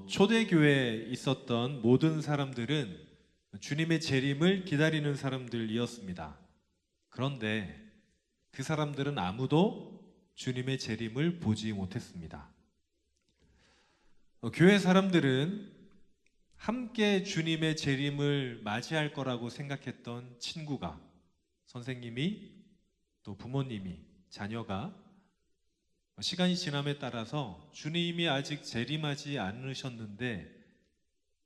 초대교회에 있었던 모든 사람들은 주님의 재림을 기다리는 사람들이었습니다. 그런데 그 사람들은 아무도 주님의 재림을 보지 못했습니다. 교회 사람들은 함께 주님의 재림을 맞이할 거라고 생각했던 친구가, 선생님이, 또 부모님이, 자녀가 시간이 지남에 따라서 주님이 아직 재림하지 않으셨는데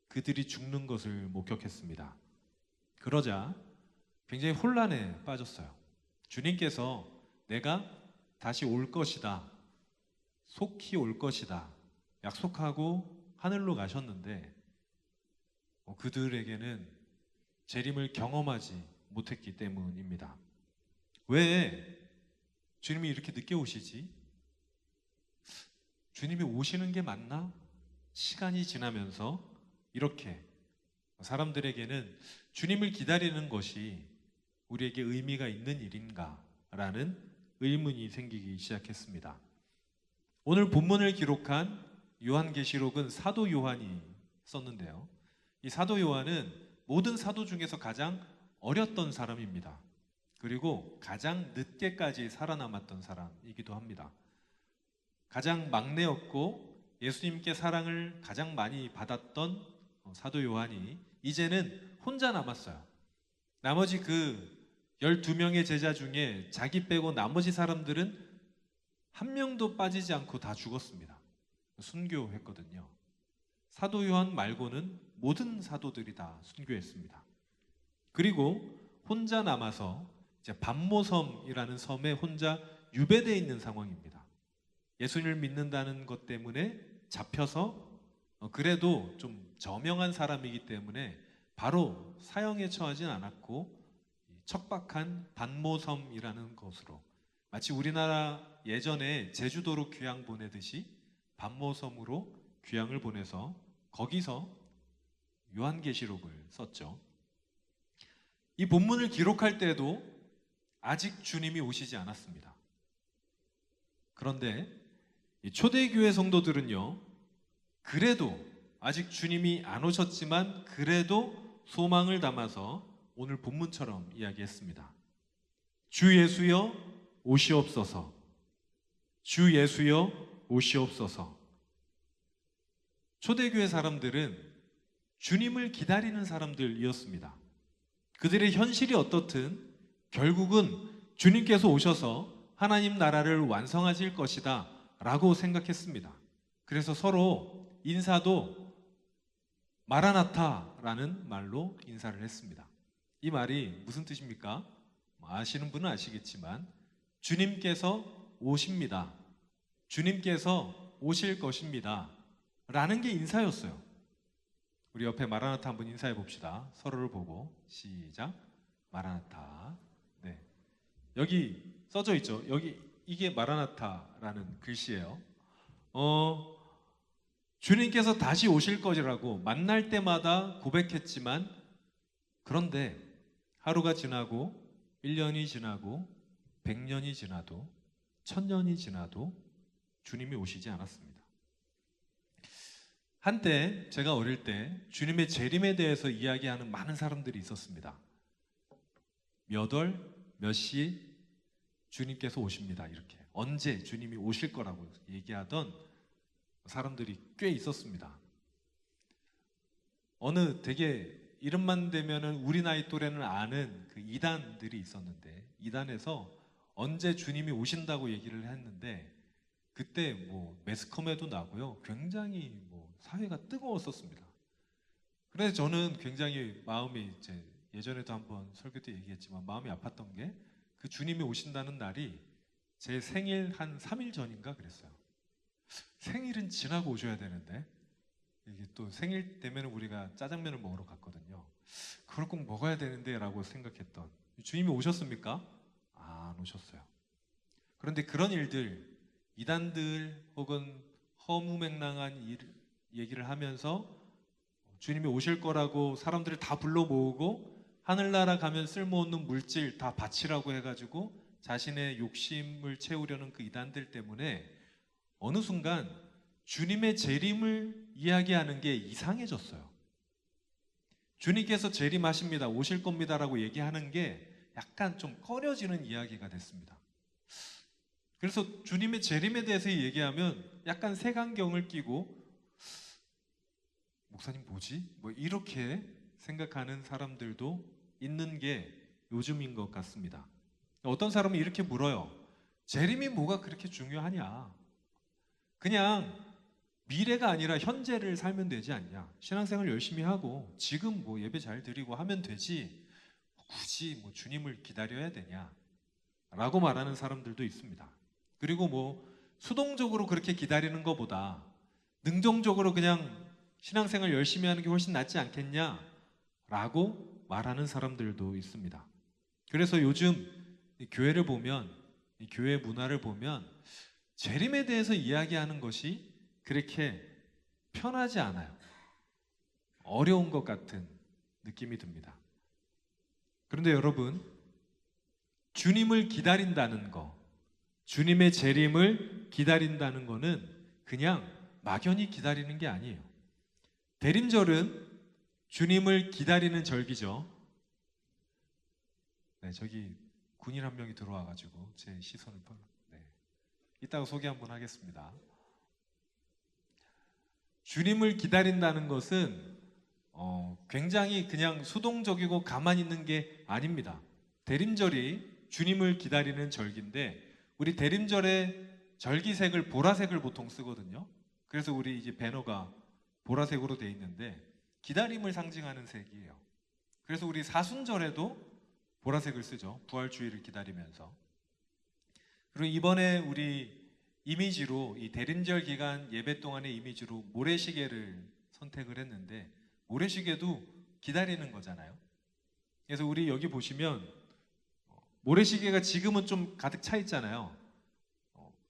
그들이 죽는 것을 목격했습니다. 그러자 굉장히 혼란에 빠졌어요. 주님께서 내가 다시 올 것이다, 속히 올 것이다 약속하고 하늘로 가셨는데 그들에게는 재림을 경험하지 못했기 때문입니다. 왜 주님이 이렇게 늦게 오시지? 주님이 오시는 게 맞나? 시간이 지나면서 이렇게 사람들에게는 주님을 기다리는 것이 우리에게 의미가 있는 일인가? 라는 의문이 생기기 시작했습니다. 오늘 본문을 기록한 요한계시록은 사도 요한이 썼는데요. 이 사도 요한은 모든 사도 중에서 가장 어렸던 사람입니다. 그리고 가장 늦게까지 살아남았던 사람이기도 합니다. 가장 막내였고 예수님께 사랑을 가장 많이 받았던 사도 요한이 이제는 혼자 남았어요. 나머지 그 12명의 제자 중에 자기 빼고 나머지 사람들은 한 명도 빠지지 않고 다 죽었습니다. 순교했거든요. 사도 요한 말고는 모든 사도들이 다 순교했습니다. 그리고 혼자 남아서 이제 반모섬이라는 섬에 혼자 유배되어 있는 상황입니다. 예수님을 믿는다는 것 때문에 잡혀서 그래도 좀 저명한 사람이기 때문에 바로 사형에 처하진 않았고 척박한 반모섬이라는 곳으로, 마치 우리나라 예전에 제주도로 귀양 보내듯이 반모섬으로 귀양을 보내서 거기서 요한계시록을 썼죠. 이 본문을 기록할 때도 아직 주님이 오시지 않았습니다. 그런데 이 초대교회 성도들은요, 그래도 아직 주님이 안 오셨지만 그래도 소망을 담아서 오늘 본문처럼 이야기했습니다. 주 예수여 오시옵소서, 주 예수여 오시옵소서. 초대교회 사람들은 주님을 기다리는 사람들이었습니다. 그들의 현실이 어떻든 결국은 주님께서 오셔서 하나님 나라를 완성하실 것이다 라고 생각했습니다. 그래서 서로 인사도 마라나타라는 말로 인사를 했습니다. 이 말이 무슨 뜻입니까? 아시는 분은 아시겠지만 주님께서 오십니다, 주님께서 오실 것입니다 라는 게 인사였어요. 우리 옆에 마라나타 한번 인사해 봅시다. 서로를 보고 시작. 마라나타. 네, 여기 써져 있죠. 여기 이게 마라나타라는 글씨예요. 주님께서 다시 오실 것이라고 만날 때마다 고백했지만 그런데 하루가 지나고 1년이 지나고 100년이 지나도 1000년이 지나도 주님이 오시지 않았습니다. 한때 제가 어릴 때 주님의 재림에 대해서 이야기하는 많은 사람들이 있었습니다. 몇 월, 몇 시 주님께서 오십니다. 이렇게 언제 주님이 오실 거라고 얘기하던 사람들이 꽤 있었습니다. 어느 되게 이름만 대면은 우리 나이 또래는 아는 그 이단들이 있었는데 이단에서 언제 주님이 오신다고 얘기를 했는데 그때 뭐 매스컴에도 나고요. 굉장히 사회가 뜨거웠었습니다. 그래서 저는 굉장히 마음이 예전에도 한번 설교 때 얘기했지만 마음이 아팠던 게 그 주님이 오신다는 날이 제 생일 한 3일 전인가 그랬어요. 생일은 지나고 오셔야 되는데 이게 또 생일 되면 우리가 짜장면을 먹으러 갔거든요. 그걸 꼭 먹어야 되는데 라고 생각했던 주님이 오셨습니까? 안 오셨어요. 그런데 그런 일들, 이단들 혹은 허무맹랑한 얘기를 하면서 주님이 오실 거라고 사람들을 다 불러 모으고 하늘나라 가면 쓸모없는 물질 다 바치라고 해가지고 자신의 욕심을 채우려는 그 이단들 때문에 어느 순간 주님의 재림을 이야기하는 게 이상해졌어요. 주님께서 재림하십니다, 오실 겁니다라고 얘기하는 게 약간 좀 꺼려지는 이야기가 됐습니다. 그래서 주님의 재림에 대해서 얘기하면 약간 색안경을 끼고 목사님 뭐지? 뭐 이렇게 생각하는 사람들도 있는 게 요즘인 것 같습니다. 어떤 사람은 이렇게 물어요. 재림이 뭐가 그렇게 중요하냐? 그냥 미래가 아니라 현재를 살면 되지 않냐? 신앙생활 열심히 하고 지금 뭐 예배 잘 드리고 하면 되지 굳이 뭐 주님을 기다려야 되냐? 라고 말하는 사람들도 있습니다. 그리고 뭐 수동적으로 그렇게 기다리는 것보다 능동적으로 그냥 신앙생활 열심히 하는 게 훨씬 낫지 않겠냐? 라고 말하는 사람들도 있습니다. 그래서 요즘 이 교회를 보면, 이 교회 문화를 보면 재림에 대해서 이야기하는 것이 그렇게 편하지 않아요. 어려운 것 같은 느낌이 듭니다. 그런데 여러분, 주님을 기다린다는 거, 주님의 재림을 기다린다는 거는 그냥 막연히 기다리는 게 아니에요. 대림절은 주님을 기다리는 절기죠. 네, 저기 군인 한 명이 들어와가지고 제 시선을 이따가 소개 한번 하겠습니다. 주님을 기다린다는 것은 굉장히 그냥 수동적이고 가만히 있는 게 아닙니다. 대림절이 주님을 기다리는 절기인데 우리 대림절에 절기색을 보라색을 보통 쓰거든요. 그래서 우리 이제 배너가 보라색으로 되어 있는데 기다림을 상징하는 색이에요. 그래서 우리 사순절에도 보라색을 쓰죠. 부활주의를 기다리면서. 그리고 이번에 우리 이미지로 이 대림절 기간 예배 동안의 이미지로 모래시계를 선택을 했는데 모래시계도 기다리는 거잖아요. 그래서 우리 여기 보시면 모래시계가 지금은 좀 가득 차 있잖아요.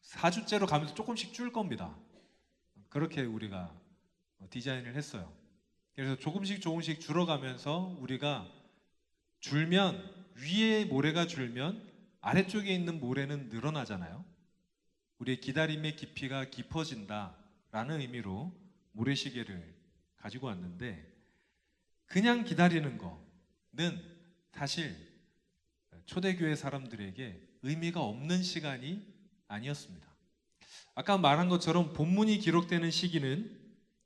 4주째로 가면서 조금씩 줄 겁니다. 그렇게 우리가 디자인을 했어요. 그래서 조금씩 줄어가면서 우리가 줄면 위에 모래가 줄면 아래쪽에 있는 모래는 늘어나잖아요. 우리의 기다림의 깊이가 깊어진다라는 의미로 모래시계를 가지고 왔는데 그냥 기다리는 거는 사실 초대교회 사람들에게 의미가 없는 시간이 아니었습니다. 아까 말한 것처럼 본문이 기록되는 시기는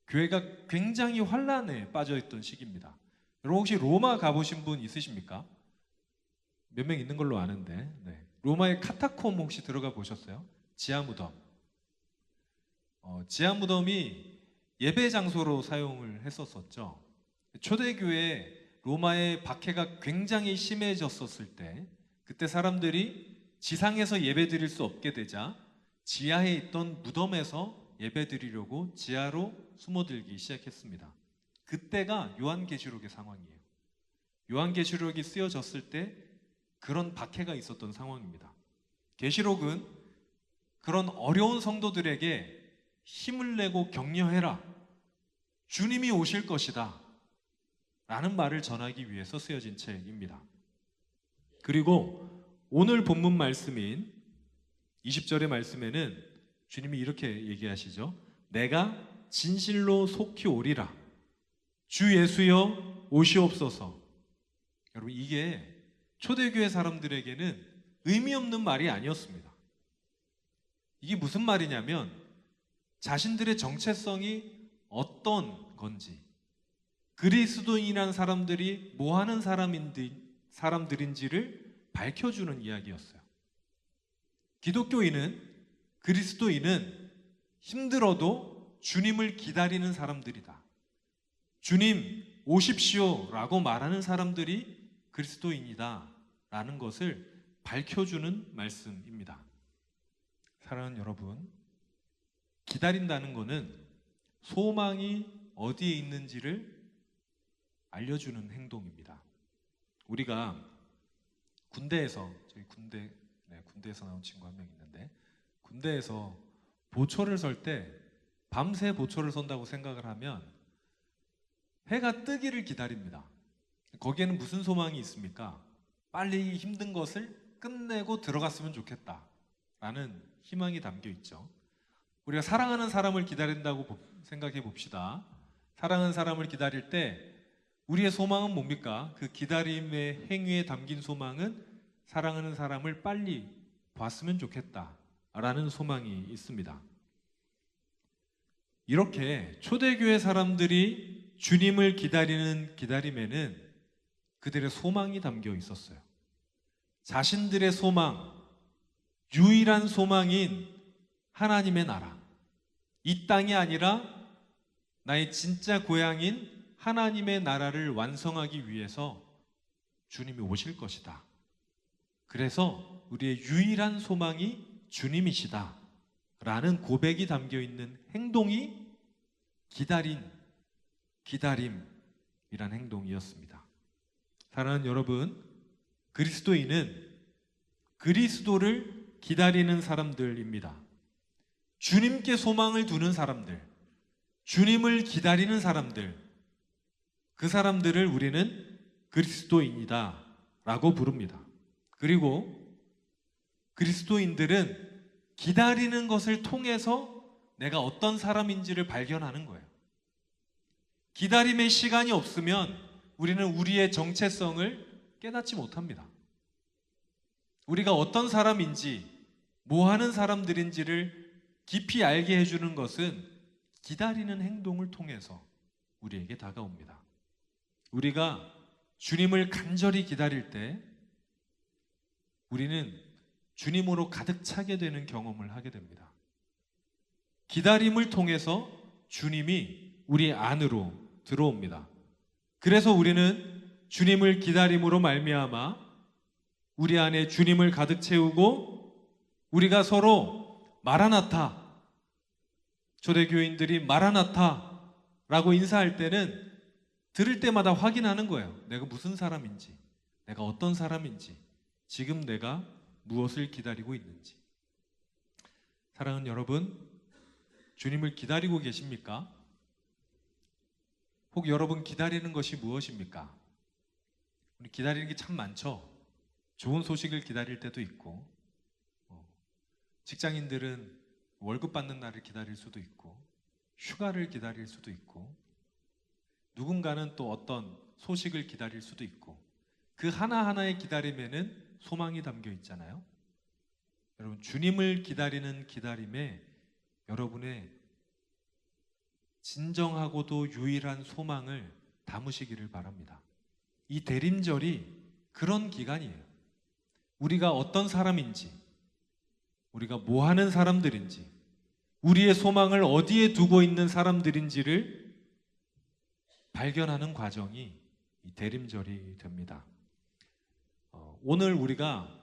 교회가 굉장히 환란에 빠져있던 시기입니다. 여러분 혹시 로마 가보신 분 있으십니까? 몇 명 있는 걸로 아는데 로마의 카타콤 혹시 들어가 보셨어요? 지하무덤. 지하무덤이 예배 장소로 사용을 했었었죠. 초대교회 로마의 박해가 굉장히 심해졌었을 때 그때 사람들이 지상에서 예배 드릴 수 없게 되자 지하에 있던 무덤에서 예배 드리려고 지하로 숨어들기 시작했습니다. 그때가 요한계시록의 상황이에요. 요한계시록이 쓰여졌을 때 그런 박해가 있었던 상황입니다. 계시록은 그런 어려운 성도들에게 힘을 내고 격려해라. 주님이 오실 것이다. 라는 말을 전하기 위해서 쓰여진 책입니다. 그리고 오늘 본문 말씀인 20절의 말씀에는 주님이 이렇게 얘기하시죠. 내가 진실로 속히 오리라. 주 예수여 오시옵소서. 여러분 이게 초대교회 사람들에게는 의미 없는 말이 아니었습니다. 이게 무슨 말이냐면 자신들의 정체성이 어떤 건지 그리스도인이라는 사람들이 뭐 하는 사람들인지를 밝혀주는 이야기였어요. 기독교인은 그리스도인은 힘들어도 주님을 기다리는 사람들이다. 주님 오십시오 라고 말하는 사람들이 그리스도인이다 라는 것을 밝혀주는 말씀입니다. 사랑하는 여러분, 기다린다는 것은 소망이 어디에 있는지를 알려주는 행동입니다. 우리가 군대에서 저희 군대에서 나온 친구 한 명 있는데 군대에서 보초를 설 때 밤새 보초를 선다고 생각을 하면 해가 뜨기를 기다립니다. 거기에는 무슨 소망이 있습니까? 빨리 힘든 것을 끝내고 들어갔으면 좋겠다 라는 희망이 담겨 있죠. 우리가 사랑하는 사람을 기다린다고 생각해 봅시다. 사랑하는 사람을 기다릴 때 우리의 소망은 뭡니까? 그 기다림의 행위에 담긴 소망은 사랑하는 사람을 빨리 봤으면 좋겠다라는 소망이 있습니다. 이렇게 초대교회 사람들이 주님을 기다리는 기다림에는 그들의 소망이 담겨 있었어요. 자신들의 소망, 유일한 소망인 하나님의 나라, 이 땅이 아니라 나의 진짜 고향인 하나님의 나라를 완성하기 위해서 주님이 오실 것이다. 그래서 우리의 유일한 소망이 주님이시다 라는 고백이 담겨 있는 행동이 기다림이란 행동이었습니다. 사랑하는 여러분, 그리스도인은 그리스도를 기다리는 사람들입니다. 주님께 소망을 두는 사람들, 주님을 기다리는 사람들, 그 사람들을 우리는 그리스도인이다 라고 부릅니다. 그리고 그리스도인들은 기다리는 것을 통해서 내가 어떤 사람인지를 발견하는 거예요. 기다림의 시간이 없으면 우리는 우리의 정체성을 깨닫지 못합니다. 우리가 어떤 사람인지, 뭐 하는 사람들인지를 깊이 알게 해주는 것은 기다리는 행동을 통해서 우리에게 다가옵니다. 우리가 주님을 간절히 기다릴 때 우리는 주님으로 가득 차게 되는 경험을 하게 됩니다. 기다림을 통해서 주님이 우리 안으로 들어옵니다. 그래서 우리는 주님을 기다림으로 말미암아 우리 안에 주님을 가득 채우고 우리가 서로 마라나타, 초대교인들이 마라나타 라고 인사할 때는 들을 때마다 확인하는 거예요. 내가 무슨 사람인지, 내가 어떤 사람인지, 지금 내가 무엇을 기다리고 있는지. 사랑하는 여러분, 주님을 기다리고 계십니까? 혹 여러분 기다리는 것이 무엇입니까? 우리 기다리는 게 참 많죠. 좋은 소식을 기다릴 때도 있고, 직장인들은 월급 받는 날을 기다릴 수도 있고, 휴가를 기다릴 수도 있고, 누군가는 또 어떤 소식을 기다릴 수도 있고, 그 하나하나의 기다림에는 소망이 담겨 있잖아요. 여러분, 주님을 기다리는 기다림에 여러분의 진정하고도 유일한 소망을 담으시기를 바랍니다. 이 대림절이 그런 기간이에요. 우리가 어떤 사람인지, 우리가 뭐 하는 사람들인지, 우리의 소망을 어디에 두고 있는 사람들인지를 발견하는 과정이 이 대림절이 됩니다. 오늘 우리가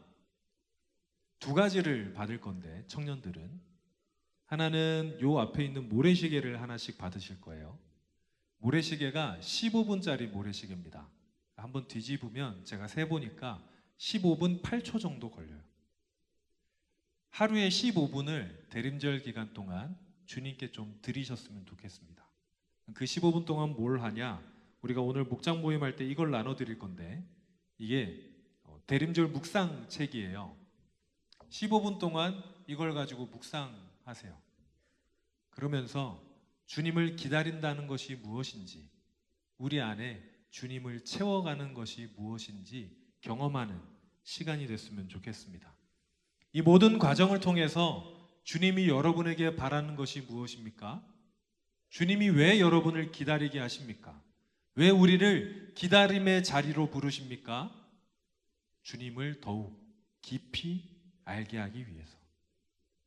두 가지를 받을 건데, 청년들은 하나는 요 앞에 있는 모래시계를 하나씩 받으실 거예요. 모래시계가 15분짜리 모래시계입니다. 한번 뒤집으면 제가 세보니까 15분 8초 정도 걸려요. 하루에 15분을 대림절 기간 동안 주님께 좀 드리셨으면 좋겠습니다. 그 15분 동안 뭘 하냐? 우리가 오늘 목장 모임할 때 이걸 나눠드릴 건데, 이게 대림절 묵상책이에요. 15분 동안 이걸 가지고 묵상하세요. 그러면서 주님을 기다린다는 것이 무엇인지, 우리 안에 주님을 채워가는 것이 무엇인지 경험하는 시간이 됐으면 좋겠습니다. 이 모든 과정을 통해서 주님이 여러분에게 바라는 것이 무엇입니까? 주님이 왜 여러분을 기다리게 하십니까? 왜 우리를 기다림의 자리로 부르십니까? 주님을 더욱 깊이 알게 하기 위해서.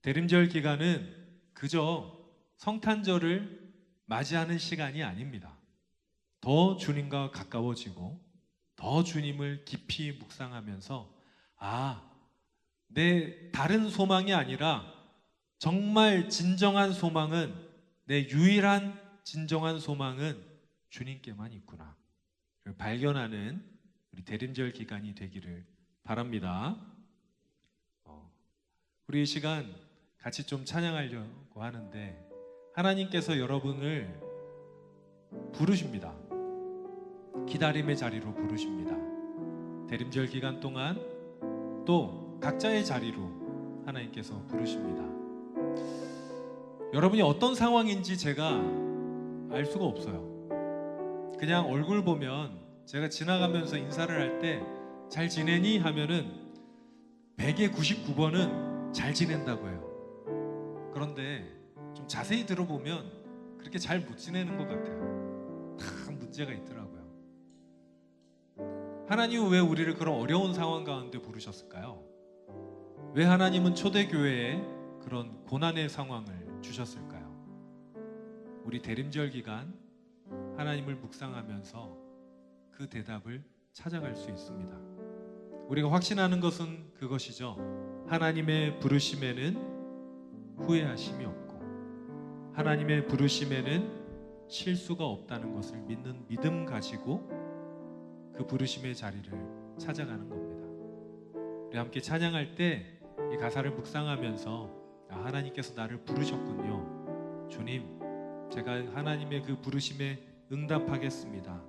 대림절 기간은 그저 성탄절을 맞이하는 시간이 아닙니다. 더 주님과 가까워지고 더 주님을 깊이 묵상하면서 내 다른 소망이 아니라 정말 진정한 소망은, 내 유일한 진정한 소망은 주님께만 있구나 발견하는 우리 대림절 기간이 되기를 바랍니다. 우리 이 시간 같이 좀 찬양하려고 하는데, 하나님께서 여러분을 부르십니다. 기다림의 자리로 부르십니다. 대림절 기간 동안 또 각자의 자리로 하나님께서 부르십니다. 여러분이 어떤 상황인지 제가 알 수가 없어요. 그냥 얼굴 보면 제가 지나가면서 인사를 할 때 잘 지내니? 하면은 100에 99번은 잘 지낸다고 해요. 그런데 좀 자세히 들어보면 그렇게 잘 못 지내는 것 같아요. 다 문제가 있더라고요. 하나님은 왜 우리를 그런 어려운 상황 가운데 부르셨을까요? 왜 하나님은 초대교회에 그런 고난의 상황을 주셨을까요? 우리 대림절 기간 하나님을 묵상하면서 그 대답을 찾아갈 수 있습니다. 우리가 확신하는 것은 그것이죠. 하나님의 부르심에는 후회하심이 없고 하나님의 부르심에는 실수가 없다는 것을 믿는 믿음 가지고 그 부르심의 자리를 찾아가는 겁니다. 우리 함께 찬양할 때 이 가사를 묵상하면서 하나님께서 나를 부르셨군요. 주님, 제가 하나님의 그 부르심에 응답하겠습니다.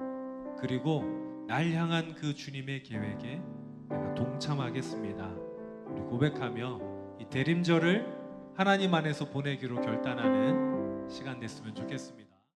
그리고 날 향한 그 주님의 계획에 내가 동참하겠습니다. 우리 고백하며 이 대림절을 하나님 안에서 보내기로 결단하는 시간 됐으면 좋겠습니다.